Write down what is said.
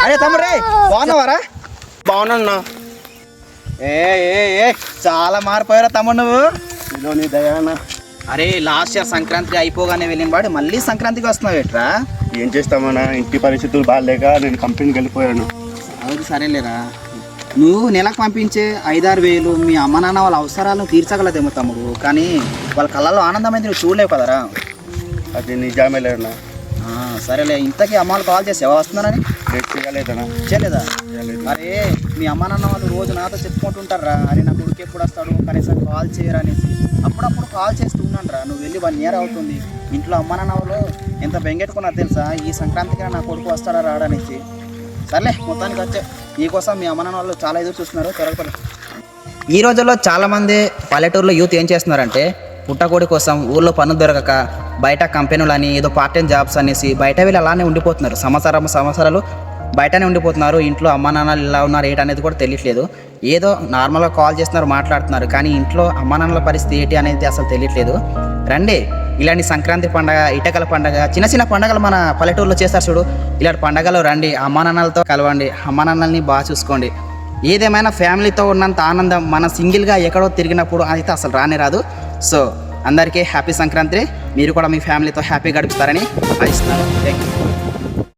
అరే తమ్ముడే బాగున్నావారా? బాగున్నా. ఏ ఏ ఏ చాలా మారిపోయారా తమ్ముడు నువ్వు. నీ దయానా. అరే లాస్ట్ ఇయర్ సంక్రాంతి అయిపోగానే వెళ్ళిన వాడు మళ్ళీ సంక్రాంతికి వస్తున్నావు ఎట్రా? ఏం చేస్తామన్నా, ఇంటి పరిస్థితులు బాగాలేక నేను కంపెనీకి వెళ్ళిపోయాను. అవును సరేలేరా, నువ్వు నెలకు పంపించే 5-6 వేలు మీ అమ్మ నాన్న వాళ్ళ అవసరాలను తీర్చగలదేమో తమ్ముడు, కానీ వాళ్ళ కళ్ళల్లో ఆనందమైంది నువ్వు చూడలేవు కదరా. అది నిజమే లేదన్నా. సరేలే, ఇంతకీ అమ్మ వాళ్ళు కాల్ చేసావా వస్తున్నానని? చేయలేదన్నా. చేయలేదా? అరే మీ అమ్మ నాన్న వాళ్ళు రోజు నాతో చెప్పుకుంటుంటారా, అరే నా కొడుకు ఎప్పుడు వస్తాడు కనీసం కాల్ చేయరా అనేసి. అప్పుడప్పుడు కాల్ చేస్తూ ఉన్నాను రా. నువ్వు వెళ్ళి 1 year అవుతుంది. ఇంట్లో అమ్మ నాన్న వాళ్ళు ఎంత బెంగెట్టుకున్నా తెలుసా, ఈ సంక్రాంతికి నా కొడుకు వస్తాడా రాడనేసి. సర్లే మొత్తానికి వచ్చే నీకోసం మీ అమ్మ నాన్న వాళ్ళు చాలా ఎదురు చూస్తున్నారు, త్వరపడి. ఈ రోజుల్లో చాలామంది పల్లెటూరులో యూత్ ఏం చేస్తున్నారంటే పుట్టకోడి కోసం ఊళ్ళో పనులు దొరకక బయట కంపెనీలు అని ఏదో పార్ట్ టైం జాబ్స్ అనేసి బయట వెళ్ళి అలానే ఉండిపోతున్నారు. సంవత్సరాలు బయటనే ఉండిపోతున్నారు. ఇంట్లో అమ్మ నాన్నలు ఇలా ఉన్నారు ఏంటి అనేది కూడా తెలియట్లేదు. ఏదో నార్మల్గా కాల్ చేస్తున్నారు, మాట్లాడుతున్నారు, కానీ ఇంట్లో అమ్మ నాన్నల పరిస్థితి ఏంటి అనేది అసలు తెలియట్లేదు. రండి, ఇలాంటి సంక్రాంతి పండగ, ఇటకల పండగ, చిన్న చిన్న పండగలు మన పల్లెటూరులో చేస్తారు చూడు, ఇలాంటి పండగలు రండి, అమ్మ నాన్నలతో కలవండి, అమ్మ నాన్నల్ని బాగా చూసుకోండి. ఏదేమైనా ఫ్యామిలీతో ఉన్నంత ఆనందం మన సింగిల్గా ఎక్కడో తిరిగినప్పుడు అయితే అసలు రానే రాదు. సో అందరికీ హ్యాపీ సంక్రాంతి. మీరు కూడా మీ ఫ్యామిలీతో హ్యాపీ గడుపుతారని ఆశిస్తున్నాను. Thank you.